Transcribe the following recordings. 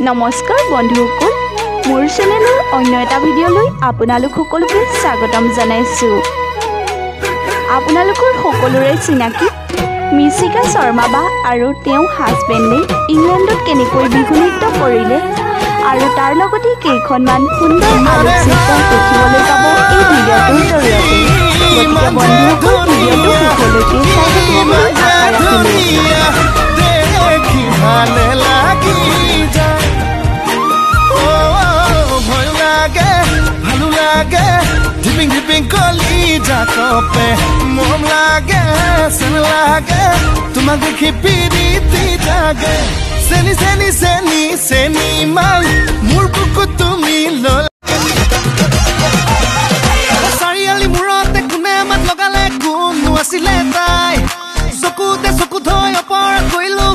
নমস্কাৰ বন্ধুসকল, মোৰ চেনেলৰ অন্য এটা ভিডিঅ'লৈ আপোনালোক সকলোকে স্বাগতম জনাইছোঁ। আপোনালোকৰ সকলোৰে চিনাকি মিশিকা শৰ্মা বা আৰু তেওঁৰ হাজবেণ্ডে ইংলেণ্ডত কেনেকৈ বিহু নৃত্য কৰিলে আৰু তাৰ লগতে কেইখনমান সুন্দৰ আলোকচিত্ৰ দেখিবলৈ পাব এই ভিডিঅ'টোৰ জৰিয়তে। গতিকে বন্ধুসকল, ভিডিঅ'টো শেষলৈকে চাই থাকিবলৈ আশা ৰাখিলোঁ। মম লাগে চেন লাগে তোমাক দেখি পিৰিতি জাগে চেনি চেনি চেনি চেনি মাই মোৰ বুকু তুমি চাৰিআলি মূৰতে কোনে মাত লগালে কোনো আছিলে তাই চকুতে চকু থৈ অপৰাধ কৰিলো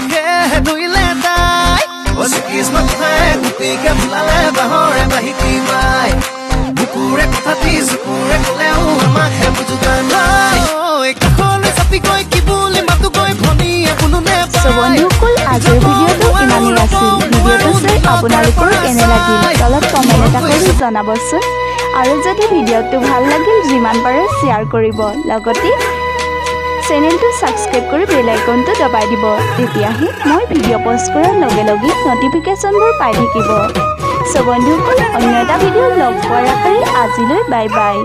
ধৰিলে তাই কিসমত গোপীকে ভুলালে বাহৰে বাহিতি মাই বুকুৰে কথা দি চকুৰে ক'লেও আমাকহে বুজোৱা নাই কাষলৈ চাপি গৈ কি বুলি মাতো গৈ ভনীয়ে কোনো নেপায়। বন্ধুসকল, আজিৰ ভিডিঅ'টো ইমানেই আছিল। ভিডিঅ'টো চাই আপোনালোকৰ কেনে লাগিল তলত কমেণ্ট এটা কৰি জনাবচোন। আৰু যদি ভিডিঅ'টো ভাল লাগিল যিমান পাৰে শ্বেয়াৰ কৰিব, লগতে চেনেলটো ছাবস্ক্ৰাইব কৰি বেল আইকনটো দবাই দিব। তেতিয়াহে মই ভিডিঅ' পষ্ট কৰাৰ লগে লগে নটিফিকেশ্যনবোৰ পাই থাকিব। বন্ধুসকল, অন্য এটা ভিডিঅ' লগ পোৱাৰ আশাৰে আজিলৈ বাই বাই।